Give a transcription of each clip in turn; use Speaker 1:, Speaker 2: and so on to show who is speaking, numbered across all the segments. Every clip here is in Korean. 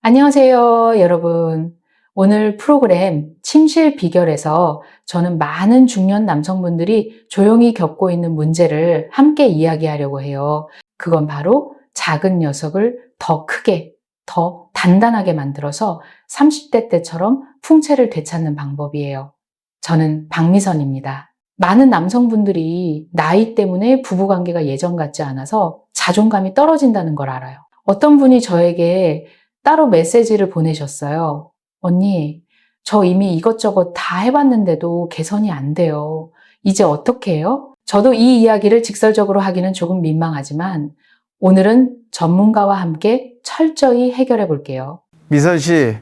Speaker 1: 안녕하세요, 여러분. 오늘 프로그램 침실 비결에서 저는 많은 중년 남성분들이 조용히 겪고 있는 문제를 함께 이야기하려고 해요. 그건 바로 작은 녀석을 더 크게, 더 단단하게 만들어서 30대 때처럼 풍채를 되찾는 방법이에요. 저는 박미선입니다. 많은 남성분들이 나이 때문에 부부관계가 예전 같지 않아서 자존감이 떨어진다는 걸 알아요. 어떤 분이 저에게 따로 메시지를 보내셨어요. 언니, 저 이미 이것저것 다 해봤는데도 개선이 안 돼요. 이제 어떻게 해요? 저도 이 이야기를 직설적으로 하기는 조금 민망하지만 오늘은 전문가와 함께 철저히 해결해 볼게요.
Speaker 2: 미선 씨,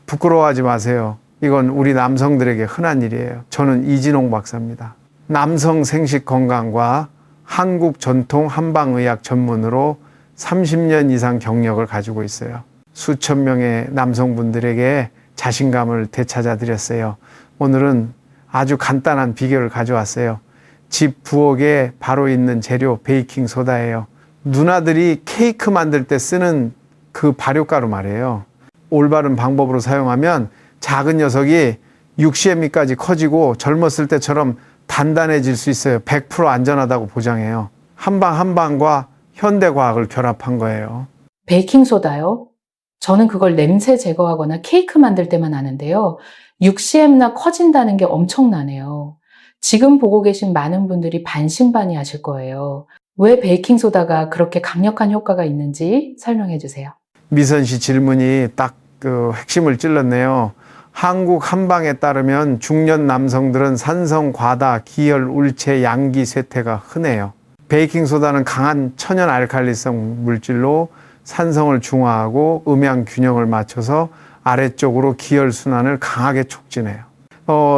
Speaker 2: 부끄러워하지 마세요. 이건 우리 남성들에게 흔한 일이에요. 저는 이진홍 박사입니다. 남성 생식 건강과 한국 전통 한방의학 전문으로 30년 이상 경력을 가지고 있어요. 수천 명의 남성분들에게 자신감을 되찾아 드렸어요. 오늘은 아주 간단한 비결을 가져왔어요. 집 부엌에 바로 있는 재료 베이킹 소다예요. 누나들이 케이크 만들 때 쓰는 그 발효가루 말이에요. 올바른 방법으로 사용하면 작은 녀석이 6cm까지 커지고 젊었을 때처럼 단단해질 수 있어요. 100% 안전하다고 보장해요. 한방 한방과 현대과학을 결합한 거예요.
Speaker 1: 베이킹소다요? 저는 그걸 냄새 제거하거나 케이크 만들 때만 아는데요. 6cm나 커진다는 게 엄청나네요. 지금 보고 계신 많은 분들이 반신반의 하실 거예요. 왜 베이킹소다가 그렇게 강력한 효과가 있는지 설명해 주세요.
Speaker 2: 미선 씨 질문이 딱 그 핵심을 찔렀네요. 한국 한방에 따르면 중년 남성들은 산성 과다, 기혈, 울체, 양기 쇠퇴가 흔해요. 베이킹소다는 강한 천연 알칼리성 물질로 산성을 중화하고 음양 균형을 맞춰서 아래쪽으로 기혈 순환을 강하게 촉진해요.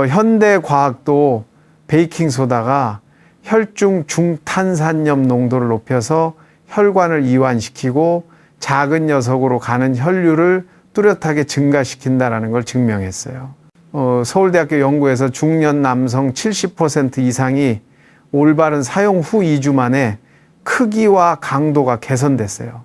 Speaker 2: 현대 과학도 베이킹소다가 혈중 중탄산염 농도를 높여서 혈관을 이완시키고 작은 녀석으로 가는 혈류를 뚜렷하게 증가시킨다는 걸 증명했어요. 서울대학교 연구에서 중년 남성 70% 이상이 올바른 사용 후 2주 만에 크기와 강도가 개선됐어요.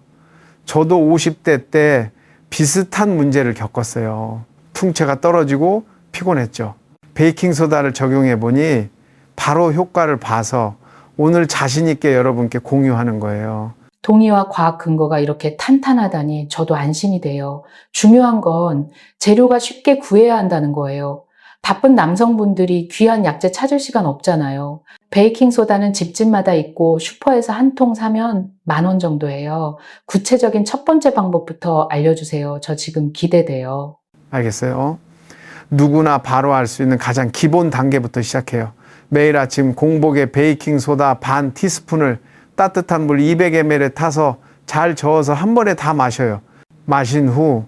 Speaker 2: 저도 50대 때 비슷한 문제를 겪었어요. 풍채가 떨어지고 피곤했죠. 베이킹소다를 적용해 보니 바로 효과를 봐서 오늘 자신 있게 여러분께 공유하는 거예요.
Speaker 1: 동의와 과학 근거가 이렇게 탄탄하다니 저도 안심이 돼요. 중요한 건 재료가 쉽게 구해야 한다는 거예요. 바쁜 남성분들이 귀한 약재 찾을 시간 없잖아요. 베이킹소다는 집집마다 있고 슈퍼에서 한 통 사면 10,000원 정도예요. 구체적인 첫 번째 방법부터 알려주세요. 저 지금 기대돼요.
Speaker 2: 알겠어요? 누구나 바로 할 수 있는 가장 기본 단계부터 시작해요. 매일 아침 공복에 베이킹소다 반 티스푼을 따뜻한 물 200ml에 타서 잘 저어서 한 번에 다 마셔요. 마신 후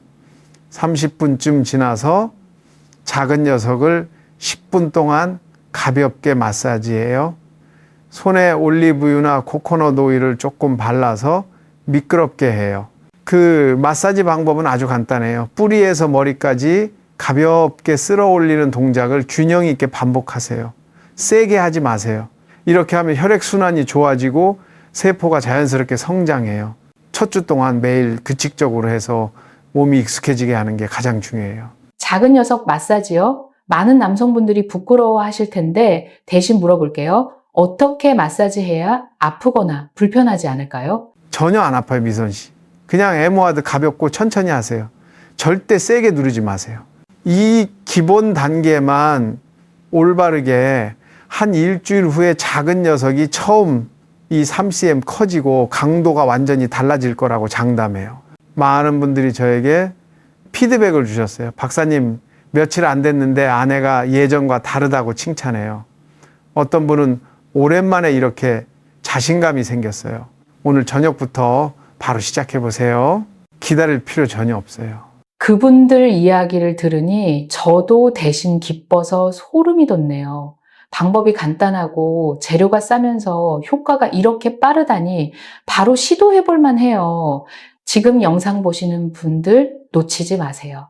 Speaker 2: 30분쯤 지나서 작은 녀석을 10분 동안 가볍게 마사지해요. 손에 올리브유나 코코넛 오일을 조금 발라서 미끄럽게 해요. 그 마사지 방법은 아주 간단해요. 뿌리에서 머리까지 가볍게 쓸어 올리는 동작을 균형 있게 반복하세요. 세게 하지 마세요. 이렇게 하면 혈액순환이 좋아지고 세포가 자연스럽게 성장해요. 첫 주 동안 매일 규칙적으로 해서 몸이 익숙해지게 하는 게 가장 중요해요.
Speaker 1: 작은 녀석 마사지요? 많은 남성분들이 부끄러워 하실 텐데 대신 물어볼게요. 어떻게 마사지해야 아프거나 불편하지 않을까요?
Speaker 2: 전혀 안 아파요, 미선 씨. 그냥 애모하듯 가볍고 천천히 하세요. 절대 세게 누르지 마세요. 이 기본 단계만 올바르게 한 일주일 후에 작은 녀석이 처음 이 3cm 커지고 강도가 완전히 달라질 거라고 장담해요. 많은 분들이 저에게 피드백을 주셨어요. 박사님, 며칠 안 됐는데 아내가 예전과 다르다고 칭찬해요. 어떤 분은 오랜만에 이렇게 자신감이 생겼어요. 오늘 저녁부터 바로 시작해 보세요. 기다릴 필요 전혀 없어요.
Speaker 1: 그분들 이야기를 들으니 저도 대신 기뻐서 소름이 돋네요. 방법이 간단하고 재료가 싸면서 효과가 이렇게 빠르다니 바로 시도해 볼 만해요. 지금 영상 보시는 분들 놓치지 마세요.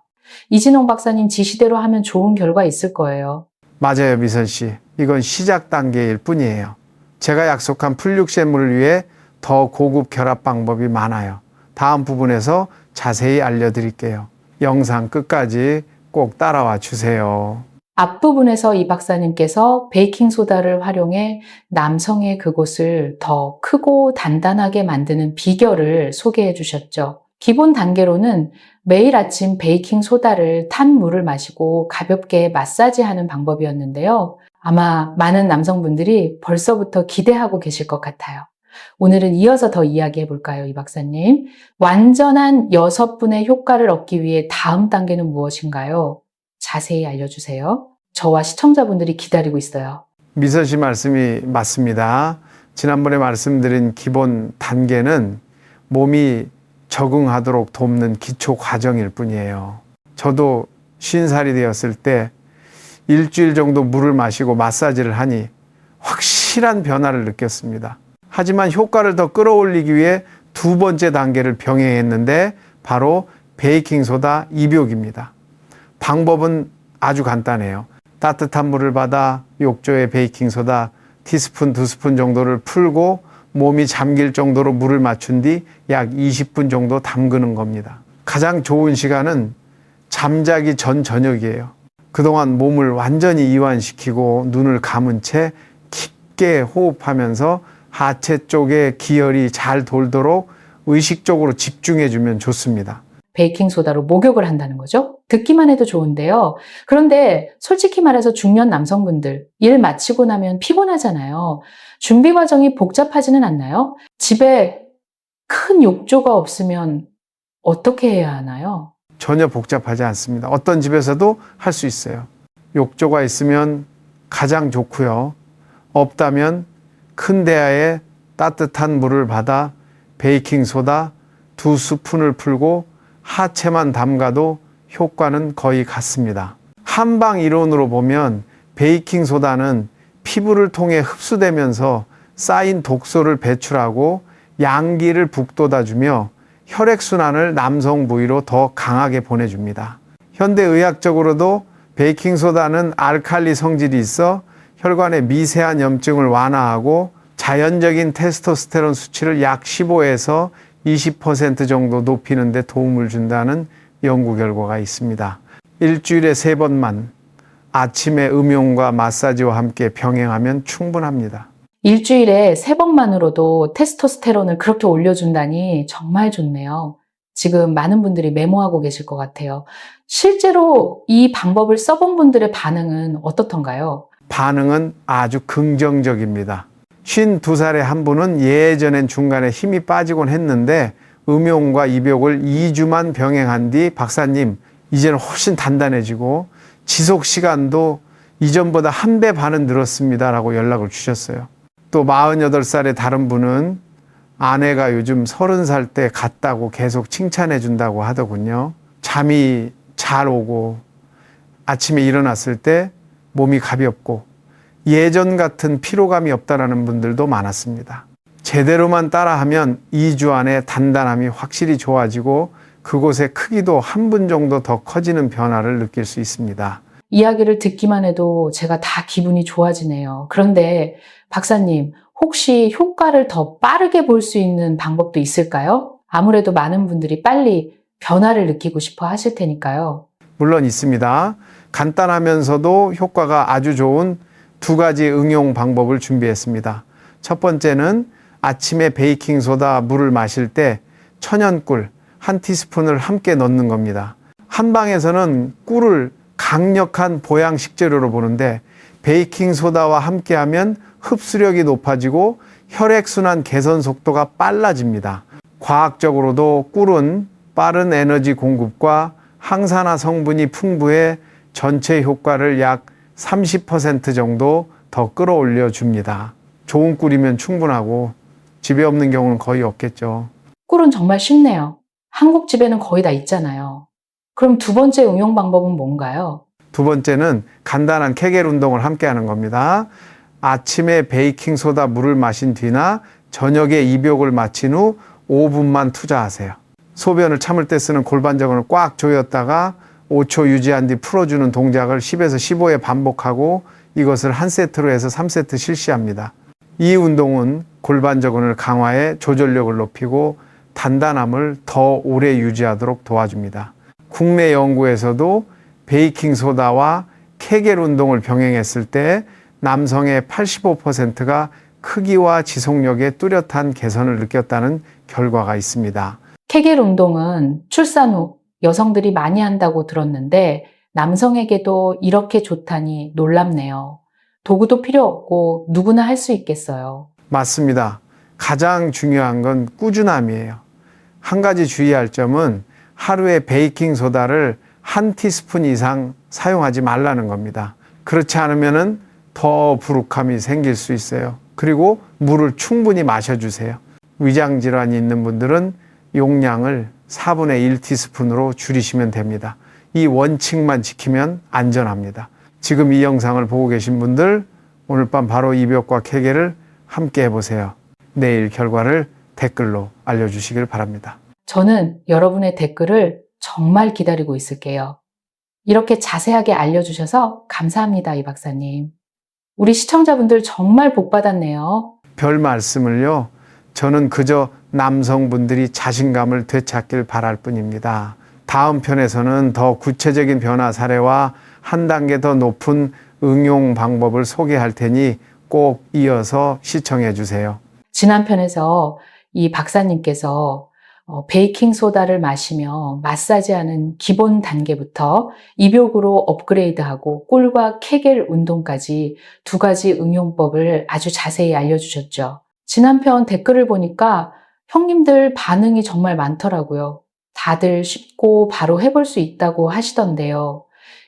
Speaker 1: 이진홍 박사님 지시대로 하면 좋은 결과 있을 거예요.
Speaker 2: 맞아요, 미선 씨. 이건 시작 단계일 뿐이에요. 제가 약속한 풀육샘물을 위해 더 고급 결합 방법이 많아요. 다음 부분에서 자세히 알려드릴게요. 영상 끝까지 꼭 따라와 주세요.
Speaker 1: 앞부분에서 이 박사님께서 베이킹소다를 활용해 남성의 그곳을 더 크고 단단하게 만드는 비결을 소개해 주셨죠. 기본 단계로는 매일 아침 베이킹소다를 탄 물을 마시고 가볍게 마사지하는 방법이었는데요. 아마 많은 남성분들이 벌써부터 기대하고 계실 것 같아요. 오늘은 이어서 더 이야기해 볼까요, 이 박사님? 완전한 6분의 효과를 얻기 위해 다음 단계는 무엇인가요? 자세히 알려주세요. 저와 시청자분들이 기다리고 있어요.
Speaker 2: 미서 씨 말씀이 맞습니다. 지난번에 말씀드린 기본 단계는 몸이 적응하도록 돕는 기초 과정일 뿐이에요. 저도 50살이 되었을 때 일주일 정도 물을 마시고 마사지를 하니 확실한 변화를 느꼈습니다. 하지만 효과를 더 끌어올리기 위해 두 번째 단계를 병행했는데 바로 베이킹소다 입욕입니다. 방법은 아주 간단해요. 따뜻한 물을 받아 욕조에 베이킹소다 티스푼, 2스푼 정도를 풀고 몸이 잠길 정도로 물을 맞춘 뒤 약 20분 정도 담그는 겁니다. 가장 좋은 시간은 잠자기 전 저녁이에요. 그동안 몸을 완전히 이완시키고 눈을 감은 채 깊게 호흡하면서 하체 쪽에 기혈이 잘 돌도록 의식적으로 집중해주면 좋습니다.
Speaker 1: 베이킹소다로 목욕을 한다는 거죠? 듣기만 해도 좋은데요. 그런데 솔직히 말해서 중년 남성분들, 일 마치고 나면 피곤하잖아요. 준비 과정이 복잡하지는 않나요? 집에 큰 욕조가 없으면 어떻게 해야 하나요?
Speaker 2: 전혀 복잡하지 않습니다. 어떤 집에서도 할 수 있어요. 욕조가 있으면 가장 좋고요. 없다면 큰 대야에 따뜻한 물을 받아 베이킹소다 2스푼을 풀고 하체만 담가도 효과는 거의 같습니다. 한방 이론으로 보면 베이킹소다는 피부를 통해 흡수되면서 쌓인 독소를 배출하고 양기를 북돋아주며 혈액순환을 남성 부위로 더 강하게 보내줍니다. 현대의학적으로도 베이킹소다는 알칼리 성질이 있어 혈관의 미세한 염증을 완화하고 자연적인 테스토스테론 수치를 약 15에서 20% 정도 높이는 데 도움을 준다는 연구 결과가 있습니다. 일주일에 3번만 아침에 음용과 마사지와 함께 병행하면 충분합니다.
Speaker 1: 일주일에 3번만으로도 테스토스테론을 그렇게 올려준다니 정말 좋네요. 지금 많은 분들이 메모하고 계실 것 같아요. 실제로 이 방법을 써본 분들의 반응은 어떻던가요?
Speaker 2: 반응은 아주 긍정적입니다. 52살의 한 분은 예전엔 중간에 힘이 빠지곤 했는데 음용과 입욕을 2주만 병행한 뒤 박사님, 이제는 훨씬 단단해지고 지속 시간도 이전보다 1배 반은 늘었습니다 라고 연락을 주셨어요. 또 48살의 다른 분은 아내가 요즘 30살 때 같다고 계속 칭찬해 준다고 하더군요. 잠이 잘 오고 아침에 일어났을 때 몸이 가볍고 예전 같은 피로감이 없다라는 분들도 많았습니다. 제대로만 따라하면 2주 안에 단단함이 확실히 좋아지고 그곳의 크기도 한 분 정도 더 커지는 변화를 느낄 수 있습니다.
Speaker 1: 이야기를 듣기만 해도 제가 다 기분이 좋아지네요. 그런데 박사님, 혹시 효과를 더 빠르게 볼 수 있는 방법도 있을까요? 아무래도 많은 분들이 빨리 변화를 느끼고 싶어 하실 테니까요.
Speaker 2: 물론 있습니다. 간단하면서도 효과가 아주 좋은 2가지 응용 방법을 준비했습니다. 첫 번째는 아침에 베이킹소다 물을 마실 때 천연꿀 1티스푼을 함께 넣는 겁니다. 한방에서는 꿀을 강력한 보양 식재료로 보는데 베이킹소다와 함께하면 흡수력이 높아지고 혈액순환 개선 속도가 빨라집니다. 과학적으로도 꿀은 빠른 에너지 공급과 항산화 성분이 풍부해 전체 효과를 약 30% 정도 더 끌어올려 줍니다. 좋은 꿀이면 충분하고 집에 없는 경우는 거의 없겠죠.
Speaker 1: 꿀은 정말 쉽네요. 한국 집에는 거의 다 있잖아요. 그럼 두 번째 응용 방법은 뭔가요?
Speaker 2: 두 번째는 간단한 케겔 운동을 함께 하는 겁니다. 아침에 베이킹소다 물을 마신 뒤나 저녁에 입욕을 마친 후 5분만 투자하세요. 소변을 참을 때 쓰는 골반정을 꽉 조였다가 5초 유지한 뒤 풀어주는 동작을 10에서 15회 반복하고 이것을 한 세트로 해서 3세트 실시합니다. 이 운동은 골반정을 강화해 조절력을 높이고 단단함을 더 오래 유지하도록 도와줍니다. 국내 연구에서도 베이킹소다와 케겔 운동을 병행했을 때 남성의 85%가 크기와 지속력의 뚜렷한 개선을 느꼈다는 결과가 있습니다.
Speaker 1: 케겔 운동은 출산 후 여성들이 많이 한다고 들었는데 남성에게도 이렇게 좋다니 놀랍네요. 도구도 필요 없고 누구나 할 수 있겠어요.
Speaker 2: 맞습니다. 가장 중요한 건 꾸준함이에요. 한 가지 주의할 점은 하루에 베이킹소다를 1티스푼 이상 사용하지 말라는 겁니다. 그렇지 않으면 더 부룩함이 생길 수 있어요. 그리고 물을 충분히 마셔주세요. 위장질환이 있는 분들은 용량을 4분의 1티스푼으로 줄이시면 됩니다. 이 원칙만 지키면 안전합니다. 지금 이 영상을 보고 계신 분들 오늘 밤 바로 이벽과 케겔을 함께 해보세요. 내일 결과를 댓글로 알려주시길 바랍니다.
Speaker 1: 저는 여러분의 댓글을 정말 기다리고 있을게요. 이렇게 자세하게 알려주셔서 감사합니다, 이 박사님. 우리 시청자분들 정말 복 받았네요.
Speaker 2: 별 말씀을요. 저는 그저 남성분들이 자신감을 되찾길 바랄 뿐입니다. 다음 편에서는 더 구체적인 변화 사례와 한 단계 더 높은 응용 방법을 소개할 테니 꼭 이어서 시청해 주세요.
Speaker 1: 지난 편에서 이 박사님께서 베이킹소다를 마시며 마사지하는 기본 단계부터 입욕으로 업그레이드하고 꿀과 케겔 운동까지 두 가지 응용법을 아주 자세히 알려주셨죠. 지난 편 댓글을 보니까 형님들 반응이 정말 많더라고요. 다들 쉽고 바로 해볼 수 있다고 하시던데요.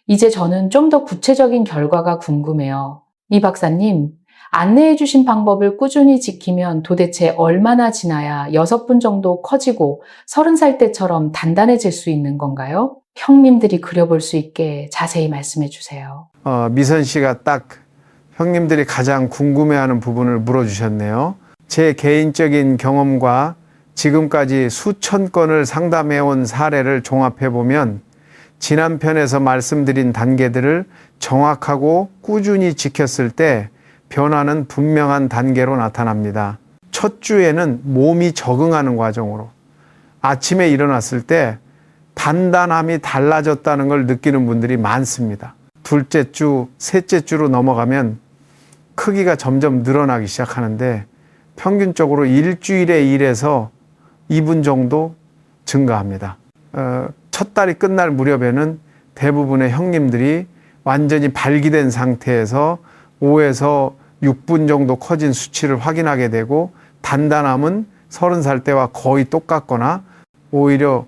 Speaker 1: 이제 저는 좀 더 구체적인 결과가 궁금해요. 이 박사님, 안내해 주신 방법을 꾸준히 지키면 도대체 얼마나 지나야 6분 정도 커지고 30살 때처럼 단단해질 수 있는 건가요? 형님들이 그려볼 수 있게 자세히 말씀해 주세요.
Speaker 2: 미선 씨가 딱 형님들이 가장 궁금해하는 부분을 물어주셨네요. 제 개인적인 경험과 지금까지 수천 건을 상담해온 사례를 종합해보면 지난 편에서 말씀드린 단계들을 정확하고 꾸준히 지켰을 때 변화는 분명한 단계로 나타납니다. 첫 주에는 몸이 적응하는 과정으로 아침에 일어났을 때 단단함이 달라졌다는 걸 느끼는 분들이 많습니다. 둘째 주, 셋째 주로 넘어가면 크기가 점점 늘어나기 시작하는데 평균적으로 일주일에 1에서 2분 정도 증가합니다. 첫 달이 끝날 무렵에는 대부분의 형님들이 완전히 발기된 상태에서 5에서 6분 정도 커진 수치를 확인하게 되고 단단함은 30살 때와 거의 똑같거나 오히려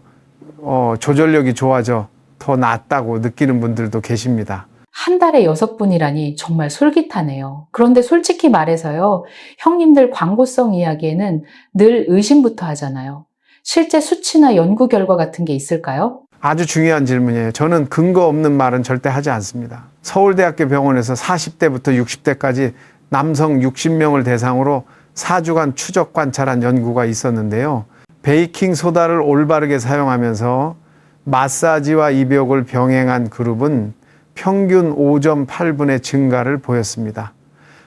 Speaker 2: 조절력이 좋아져 더 낫다고 느끼는 분들도 계십니다.
Speaker 1: 한 달에 6분이라니 정말 솔깃하네요. 그런데 솔직히 말해서요, 형님들 광고성 이야기에는 늘 의심부터 하잖아요. 실제 수치나 연구 결과 같은 게 있을까요?
Speaker 2: 아주 중요한 질문이에요. 저는 근거 없는 말은 절대 하지 않습니다. 서울대학교 병원에서 40대부터 60대까지 남성 60명을 대상으로 4주간 추적 관찰한 연구가 있었는데요. 베이킹소다를 올바르게 사용하면서 마사지와 입욕을 병행한 그룹은 평균 5.8분의 증가를 보였습니다.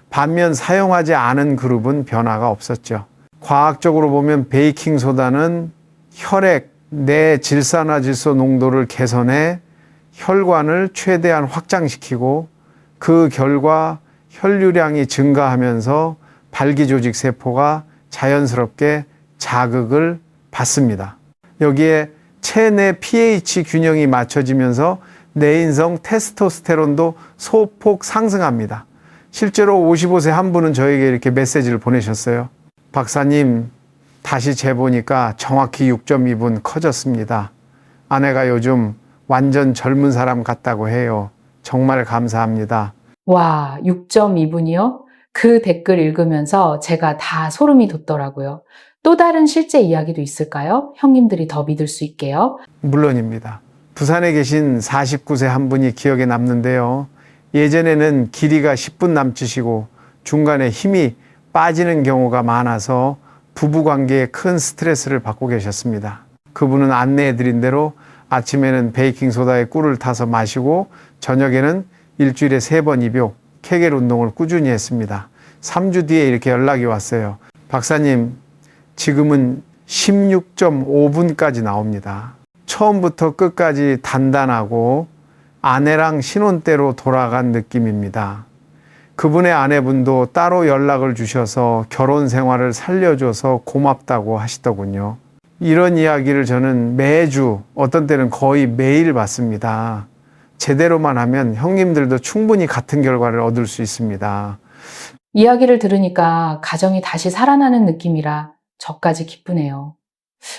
Speaker 2: 반면 사용하지 않은 그룹은 변화가 없었죠. 과학적으로 보면 베이킹소다는 혈액 내 질산화질소 농도를 개선해 혈관을 최대한 확장시키고 그 결과 혈류량이 증가하면서 발기조직 세포가 자연스럽게 자극을 받습니다. 여기에 체내 pH 균형이 맞춰지면서 내인성 테스토스테론도 소폭 상승합니다. 실제로 55세 한 분은 저에게 이렇게 메시지를 보내셨어요. 박사님, 다시 재보니까 정확히 6.2분 커졌습니다. 아내가 요즘 완전 젊은 사람 같다고 해요. 정말 감사합니다.
Speaker 1: 와, 6.2분이요? 그 댓글 읽으면서 제가 다 소름이 돋더라고요. 또 다른 실제 이야기도 있을까요? 형님들이 더 믿을 수 있게요.
Speaker 2: 물론입니다. 부산에 계신 49세 한 분이 기억에 남는데요. 예전에는 길이가 10분 남짓이고 중간에 힘이 빠지는 경우가 많아서 부부관계에 큰 스트레스를 받고 계셨습니다. 그분은 안내해드린 대로 아침에는 베이킹소다에 꿀을 타서 마시고 저녁에는 일주일에 3번 입욕, 케겔 운동을 꾸준히 했습니다. 3주 뒤에 이렇게 연락이 왔어요. 박사님, 지금은 16.5분까지 나옵니다. 처음부터 끝까지 단단하고 아내랑 신혼 때로 돌아간 느낌입니다. 그분의 아내분도 따로 연락을 주셔서 결혼 생활을 살려줘서 고맙다고 하시더군요. 이런 이야기를 저는 매주, 어떤 때는 거의 매일 받습니다. 제대로만 하면 형님들도 충분히 같은 결과를 얻을 수 있습니다.
Speaker 1: 이야기를 들으니까 가정이 다시 살아나는 느낌이라 저까지 기쁘네요.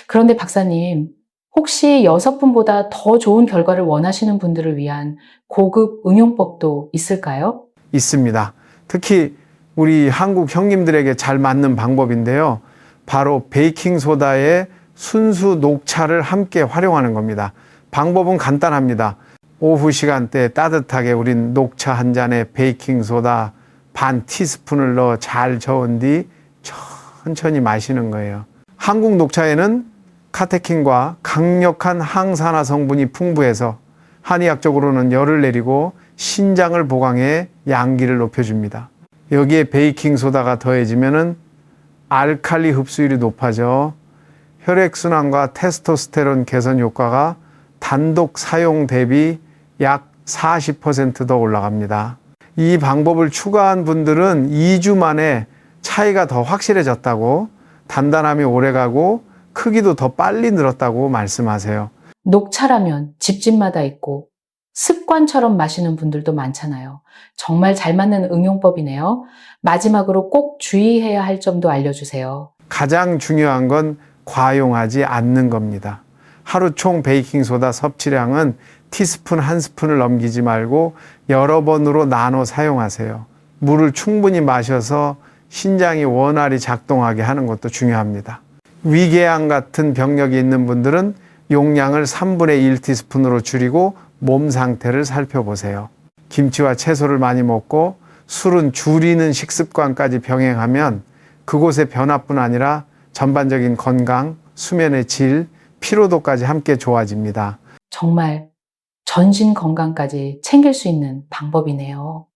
Speaker 1: 그런데 박사님, 혹시 6분보다 더 좋은 결과를 원하시는 분들을 위한 고급 응용법도 있을까요?
Speaker 2: 있습니다. 특히 우리 한국 형님들에게 잘 맞는 방법인데요. 바로 베이킹소다에 순수 녹차를 함께 활용하는 겁니다. 방법은 간단합니다. 오후 시간대 따뜻하게 우린 녹차 한 잔에 베이킹소다 반 티스푼을 넣어 잘 저은 뒤 천천히 마시는 거예요. 한국 녹차에는 카테킨과 강력한 항산화 성분이 풍부해서 한의학적으로는 열을 내리고 신장을 보강해 양기를 높여줍니다. 여기에 베이킹소다가 더해지면은 알칼리 흡수율이 높아져 혈액순환과 테스토스테론 개선 효과가 단독 사용 대비 약 40% 더 올라갑니다. 이 방법을 추가한 분들은 2주 만에 차이가 더 확실해졌다고, 단단함이 오래가고 크기도 더 빨리 늘었다고 말씀하세요.
Speaker 1: 녹차라면 집집마다 있고 습관처럼 마시는 분들도 많잖아요. 정말 잘 맞는 응용법이네요. 마지막으로 꼭 주의해야 할 점도 알려주세요.
Speaker 2: 가장 중요한 건 과용하지 않는 겁니다. 하루 총 베이킹소다 섭취량은 티스푼 한 스푼을 넘기지 말고 여러 번으로 나눠 사용하세요. 물을 충분히 마셔서 신장이 원활히 작동하게 하는 것도 중요합니다. 위궤양 같은 병력이 있는 분들은 용량을 3분의 1 티스푼으로 줄이고 몸 상태를 살펴보세요. 김치와 채소를 많이 먹고 술은 줄이는 식습관까지 병행하면 그곳의 변화뿐 아니라 전반적인 건강, 수면의 질, 피로도까지 함께 좋아집니다.
Speaker 1: 정말 전신 건강까지 챙길 수 있는 방법이네요.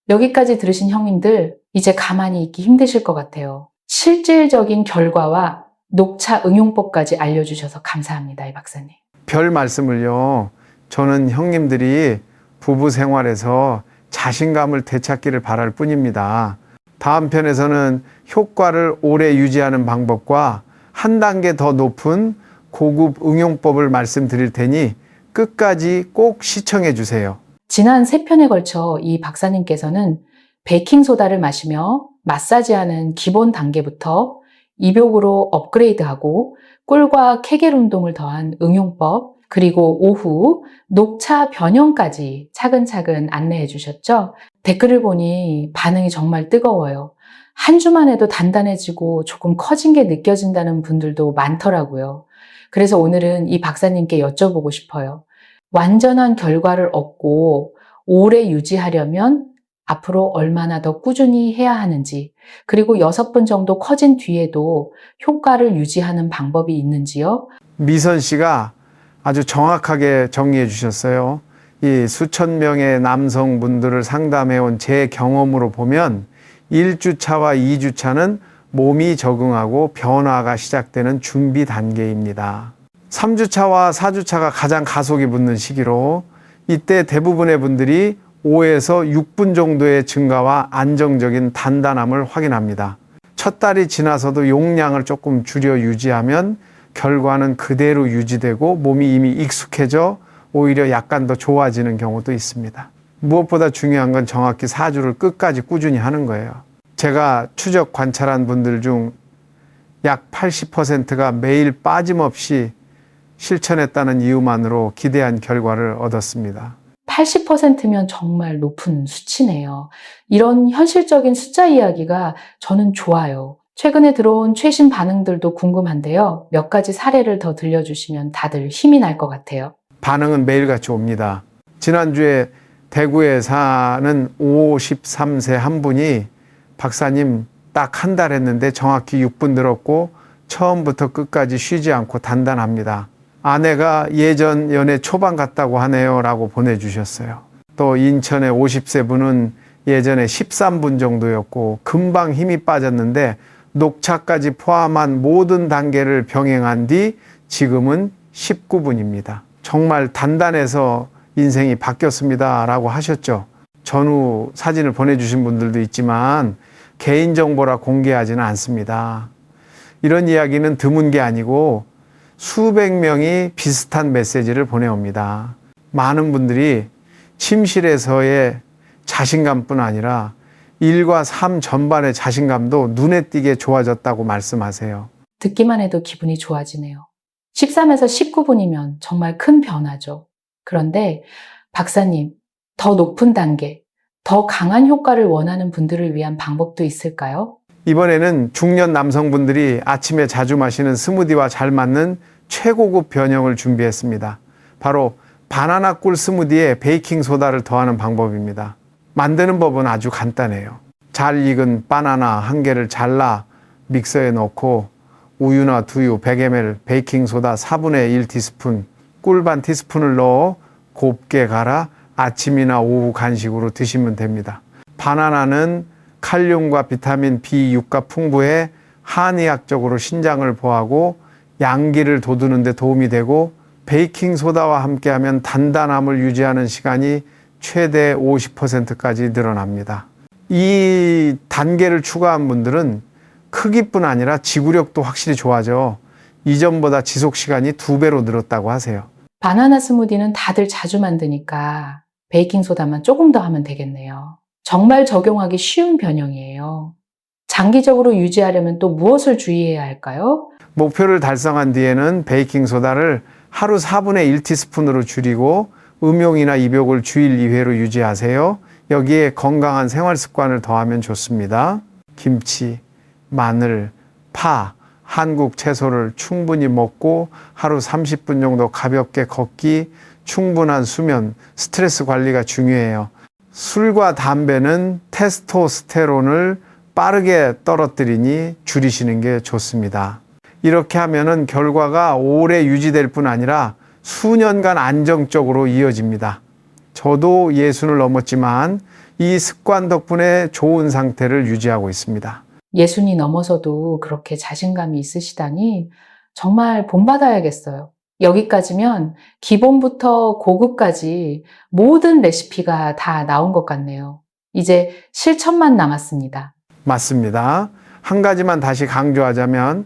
Speaker 1: 여기까지 들으신 형님들, 이제 가만히 있기 힘드실 것 같아요. 실질적인 결과와 녹차 응용법까지 알려주셔서 감사합니다, 이 박사님.
Speaker 2: 별 말씀을요. 저는 형님들이 부부 생활에서 자신감을 되찾기를 바랄 뿐입니다. 다음 편에서는 효과를 오래 유지하는 방법과 한 단계 더 높은 고급 응용법을 말씀드릴 테니 끝까지 꼭 시청해 주세요.
Speaker 1: 지난 3편에 걸쳐 이 박사님께서는 베이킹소다를 마시며 마사지하는 기본 단계부터 입욕으로 업그레이드하고 꿀과 케겔 운동을 더한 응용법, 그리고 오후 녹차 변형까지 차근차근 안내해 주셨죠? 댓글을 보니 반응이 정말 뜨거워요. 한 주만 해도 단단해지고 조금 커진 게 느껴진다는 분들도 많더라고요. 그래서 오늘은 이 박사님께 여쭤보고 싶어요. 완전한 결과를 얻고 오래 유지하려면 앞으로 얼마나 더 꾸준히 해야 하는지, 그리고 6번 정도 커진 뒤에도 효과를 유지하는 방법이 있는지요?
Speaker 2: 미선 씨가 아주 정확하게 정리해 주셨어요. 이 수천 명의 남성분들을 상담해온 제 경험으로 보면 1주차와 2주차는 몸이 적응하고 변화가 시작되는 준비 단계입니다. 3주차와 4주차가 가장 가속이 붙는 시기로 이때 대부분의 분들이 5에서 6분 정도의 증가와 안정적인 단단함을 확인합니다. 첫 달이 지나서도 용량을 조금 줄여 유지하면 결과는 그대로 유지되고 몸이 이미 익숙해져 오히려 약간 더 좋아지는 경우도 있습니다. 무엇보다 중요한 건 정확히 4주를 끝까지 꾸준히 하는 거예요. 제가 추적 관찰한 분들 중 약 80%가 매일 빠짐없이 실천했다는 이유만으로 기대한 결과를 얻었습니다.
Speaker 1: 80%면 정말 높은 수치네요. 이런 현실적인 숫자 이야기가 저는 좋아요. 최근에 들어온 최신 반응들도 궁금한데요. 몇 가지 사례를 더 들려주시면 다들 힘이 날 것 같아요.
Speaker 2: 반응은 매일같이 옵니다. 지난주에 대구에 사는 53세 한 분이 박사님 딱 한 달 했는데 정확히 6분 늘었고 처음부터 끝까지 쉬지 않고 단단합니다. 아내가 예전 연애 초반 같다고 하네요 라고 보내주셨어요. 또 인천의 50세 분은 예전에 13분 정도였고 금방 힘이 빠졌는데 녹차까지 포함한 모든 단계를 병행한 뒤 지금은 19분입니다. 정말 단단해서 인생이 바뀌었습니다 라고 하셨죠. 전후 사진을 보내주신 분들도 있지만 개인정보라 공개하지는 않습니다. 이런 이야기는 드문 게 아니고 수백 명이 비슷한 메시지를 보내옵니다. 많은 분들이 침실에서의 자신감뿐 아니라 일과 삶 전반의 자신감도 눈에 띄게 좋아졌다고 말씀하세요.
Speaker 1: 듣기만 해도 기분이 좋아지네요. 13에서 19분이면 정말 큰 변화죠. 그런데 박사님, 더 높은 단계, 더 강한 효과를 원하는 분들을 위한 방법도 있을까요?
Speaker 2: 이번에는 중년 남성분들이 아침에 자주 마시는 스무디와 잘 맞는 최고급 변형을 준비했습니다. 바로 바나나 꿀 스무디에 베이킹 소다를 더하는 방법입니다. 만드는 법은 아주 간단해요. 잘 익은 바나나 1개를 잘라 믹서에 넣고 우유나 두유 100ml, 베이킹 소다 4분의 1티스푼, 꿀 반 티스푼을 넣어 곱게 갈아 아침이나 오후 간식으로 드시면 됩니다. 바나나는 칼륨과 비타민 B6가 풍부해 한의학적으로 신장을 보호하고 양기를 돋우는 데 도움이 되고, 베이킹 소다와 함께하면 단단함을 유지하는 시간이 최대 50%까지 늘어납니다. 이 단계를 추가한 분들은 크기뿐 아니라 지구력도 확실히 좋아져 이전보다 지속 시간이 2배로 늘었다고 하세요.
Speaker 1: 바나나 스무디는 다들 자주 만드니까 베이킹소다만 조금 더 하면 되겠네요. 정말 적용하기 쉬운 변형이에요. 장기적으로 유지하려면 또 무엇을 주의해야 할까요?
Speaker 2: 목표를 달성한 뒤에는 베이킹소다를 하루 4분의 1티스푼으로 줄이고 음용이나 입욕을 주일 2회로 유지하세요. 여기에 건강한 생활 습관을 더하면 좋습니다. 김치, 마늘, 파, 한국 채소를 충분히 먹고 하루 30분 정도 가볍게 걷기, 충분한 수면, 스트레스 관리가 중요해요. 술과 담배는 테스토스테론을 빠르게 떨어뜨리니 줄이시는 게 좋습니다. 이렇게 하면은 결과가 오래 유지될 뿐 아니라 수년간 안정적으로 이어집니다. 저도 60을 넘었지만 이 습관 덕분에 좋은 상태를 유지하고 있습니다.
Speaker 1: 60이 넘어서도 그렇게 자신감이 있으시다니 정말 본받아야겠어요. 여기까지면 기본부터 고급까지 모든 레시피가 다 나온 것 같네요. 이제 실천만 남았습니다.
Speaker 2: 맞습니다. 한 가지만 다시 강조하자면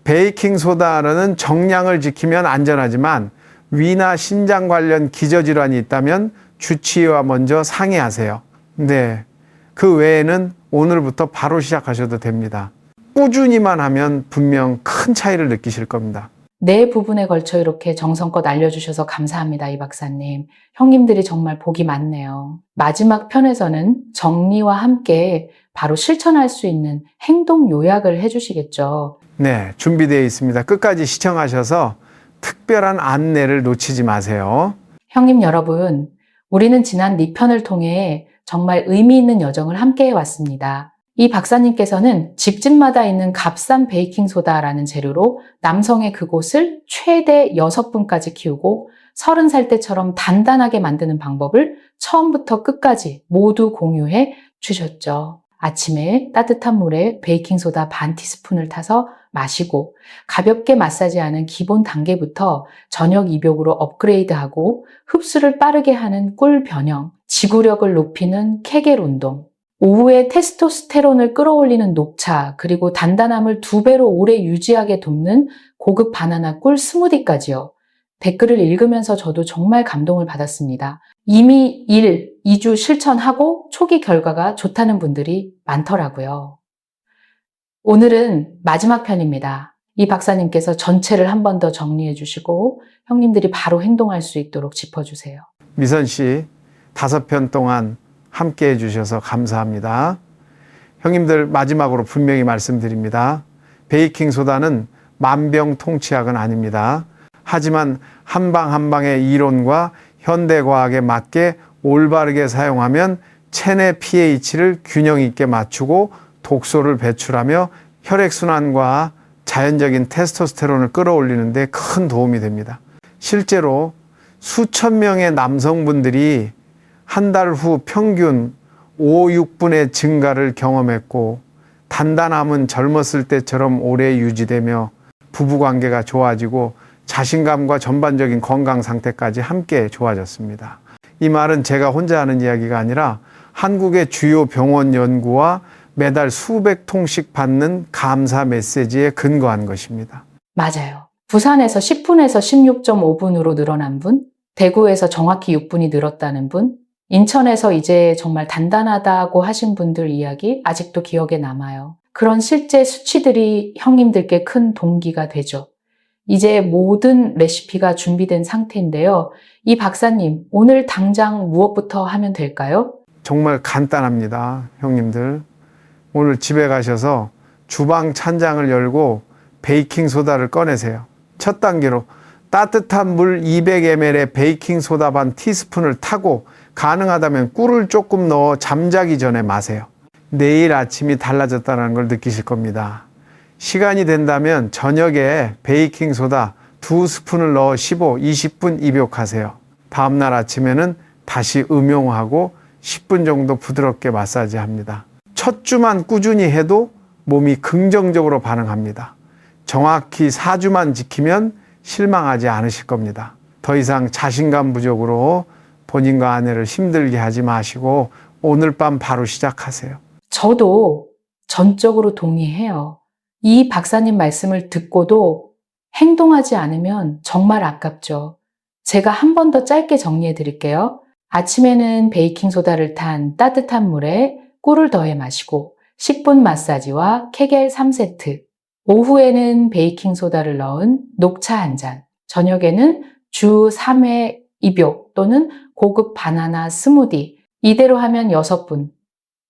Speaker 2: 베이킹소다는 정량을 지키면 안전하지만 위나 신장 관련 기저질환이 있다면 주치의와 먼저 상의하세요. 네, 그 외에는 오늘부터 바로 시작하셔도 됩니다. 꾸준히만 하면 분명 큰 차이를 느끼실 겁니다.
Speaker 1: 네 부분에 걸쳐 이렇게 정성껏 알려주셔서 감사합니다, 이 박사님. 형님들이 정말 복이 많네요. 마지막 편에서는 정리와 함께 바로 실천할 수 있는 행동 요약을 해주시겠죠.
Speaker 2: 네, 준비되어 있습니다. 끝까지 시청하셔서 특별한 안내를 놓치지 마세요.
Speaker 1: 형님 여러분, 우리는 지난 4편을 통해 정말 의미 있는 여정을 함께 해왔습니다. 이 박사님께서는 집집마다 있는 값싼 베이킹소다라는 재료로 남성의 그곳을 최대 6분까지 키우고 30살 때처럼 단단하게 만드는 방법을 처음부터 끝까지 모두 공유해 주셨죠. 아침에 따뜻한 물에 베이킹소다 반 티스푼을 타서 마시고 가볍게 마사지하는 기본 단계부터 저녁 입욕으로 업그레이드하고 흡수를 빠르게 하는 꿀 변형, 지구력을 높이는 케겔 운동, 오후에 테스토스테론을 끌어올리는 녹차, 그리고 단단함을 2배로 오래 유지하게 돕는 고급 바나나 꿀 스무디까지요. 댓글을 읽으면서 저도 정말 감동을 받았습니다. 이미 2주 실천하고 초기 결과가 좋다는 분들이 많더라고요. 오늘은 마지막 편입니다. 이 박사님께서 전체를 한 번 더 정리해 주시고 형님들이 바로 행동할 수 있도록 짚어주세요.
Speaker 2: 미선 씨, 5편 동안 함께 해주셔서 감사합니다. 형님들 마지막으로 분명히 말씀드립니다. 베이킹소다는 만병통치약은 아닙니다. 하지만 한 방 한 방의 이론과 현대과학에 맞게 올바르게 사용하면 체내 pH를 균형 있게 맞추고 독소를 배출하며 혈액순환과 자연적인 테스토스테론을 끌어올리는 데 큰 도움이 됩니다. 실제로 수천 명의 남성분들이 한 달 후 평균 5, 6분의 증가를 경험했고 단단함은 젊었을 때처럼 오래 유지되며 부부관계가 좋아지고 자신감과 전반적인 건강 상태까지 함께 좋아졌습니다. 이 말은 제가 혼자 하는 이야기가 아니라 한국의 주요 병원 연구와 매달 수백 통씩 받는 감사 메시지에 근거한 것입니다.
Speaker 1: 맞아요. 부산에서 10분에서 16.5분으로 늘어난 분, 대구에서 정확히 6분이 늘었다는 분, 인천에서 이제 정말 단단하다고 하신 분들 이야기 아직도 기억에 남아요. 그런 실제 수치들이 형님들께 큰 동기가 되죠. 이제 모든 레시피가 준비된 상태인데요. 이 박사님, 오늘 당장 무엇부터 하면 될까요?
Speaker 2: 정말 간단합니다, 형님들. 오늘 집에 가셔서 주방 찬장을 열고 베이킹소다를 꺼내세요. 첫 단계로 따뜻한 물 200ml에 베이킹소다 반 티스푼을 타고 가능하다면 꿀을 조금 넣어 잠자기 전에 마세요. 내일 아침이 달라졌다는 걸 느끼실 겁니다. 시간이 된다면 저녁에 베이킹소다 2스푼을 넣어 15, 20분 입욕하세요. 다음날 아침에는 다시 음용하고 10분 정도 부드럽게 마사지합니다. 첫 주만 꾸준히 해도 몸이 긍정적으로 반응합니다. 정확히 4주만 지키면 실망하지 않으실 겁니다. 더 이상 자신감 부족으로 본인과 아내를 힘들게 하지 마시고 오늘 밤 바로 시작하세요.
Speaker 1: 저도 전적으로 동의해요. 이 박사님 말씀을 듣고도 행동하지 않으면 정말 아깝죠. 제가 한 번 더 짧게 정리해 드릴게요. 아침에는 베이킹소다를 탄 따뜻한 물에 꿀을 더해 마시고 10분 마사지와 케겔 3세트, 오후에는 베이킹소다를 넣은 녹차 한 잔, 저녁에는 주 3회 입욕 또는 고급 바나나 스무디, 이대로 하면 6분.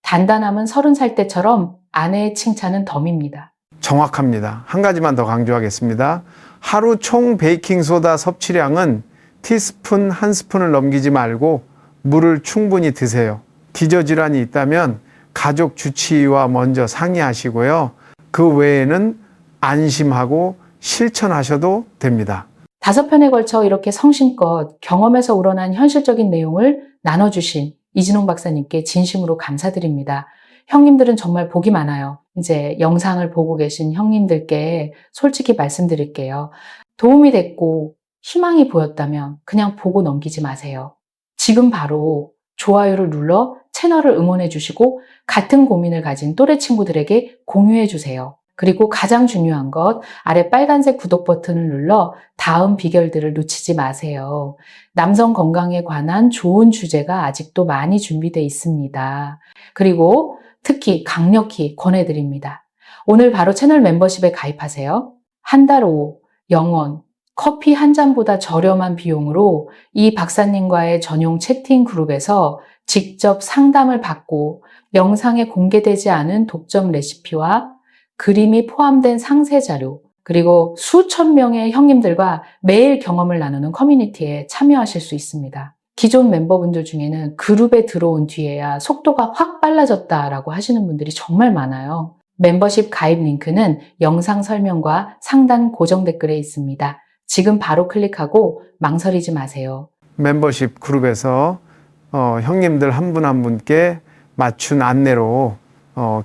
Speaker 1: 단단함은 30살 때처럼 아내의 칭찬은 덤입니다.
Speaker 2: 정확합니다. 한 가지만 더 강조하겠습니다. 하루 총 베이킹소다 섭취량은 티스푼 1스푼을 넘기지 말고 물을 충분히 드세요. 기저질환이 있다면 가족 주치의와 먼저 상의하시고요. 그 외에는 안심하고 실천하셔도 됩니다.
Speaker 1: 5편에 걸쳐 이렇게 성심껏 경험에서 우러난 현실적인 내용을 나눠주신 이진홍 박사님께 진심으로 감사드립니다. 형님들은 정말 복이 많아요. 이제 영상을 보고 계신 형님들께 솔직히 말씀드릴게요. 도움이 됐고 희망이 보였다면 그냥 보고 넘기지 마세요. 지금 바로 좋아요를 눌러 채널을 응원해 주시고 같은 고민을 가진 또래 친구들에게 공유해 주세요. 그리고 가장 중요한 것, 아래 빨간색 구독 버튼을 눌러 다음 비결들을 놓치지 마세요. 남성 건강에 관한 좋은 주제가 아직도 많이 준비되어 있습니다. 그리고 특히 강력히 권해드립니다. 오늘 바로 채널 멤버십에 가입하세요. 한 달 후 영원, 커피 한 잔보다 저렴한 비용으로 이 박사님과의 전용 채팅 그룹에서 직접 상담을 받고 영상에 공개되지 않은 독점 레시피와 그림이 포함된 상세 자료, 그리고 수천 명의 형님들과 매일 경험을 나누는 커뮤니티에 참여하실 수 있습니다. 기존 멤버분들 중에는 그룹에 들어온 뒤에야 속도가 확 빨라졌다라고 하시는 분들이 정말 많아요. 멤버십 가입 링크는 영상 설명과 상단 고정 댓글에 있습니다. 지금 바로 클릭하고 망설이지 마세요.
Speaker 2: 멤버십 그룹에서 형님들 한 분 한 분께 맞춘 안내로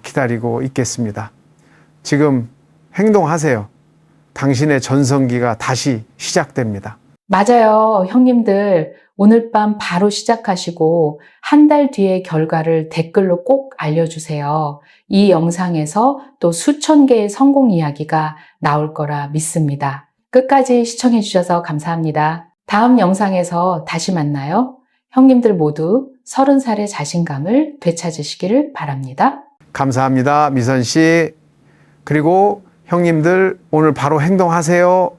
Speaker 2: 기다리고 있겠습니다. 지금 행동하세요. 당신의 전성기가 다시 시작됩니다.
Speaker 1: 맞아요. 형님들 오늘 밤 바로 시작하시고 한 달 뒤의 결과를 댓글로 꼭 알려주세요. 이 영상에서 또 수천 개의 성공 이야기가 나올 거라 믿습니다. 끝까지 시청해 주셔서 감사합니다. 다음 영상에서 다시 만나요. 형님들 모두 30살의 자신감을 되찾으시기를 바랍니다.
Speaker 2: 감사합니다. 미선 씨. 그리고 형님들 오늘 바로 행동하세요.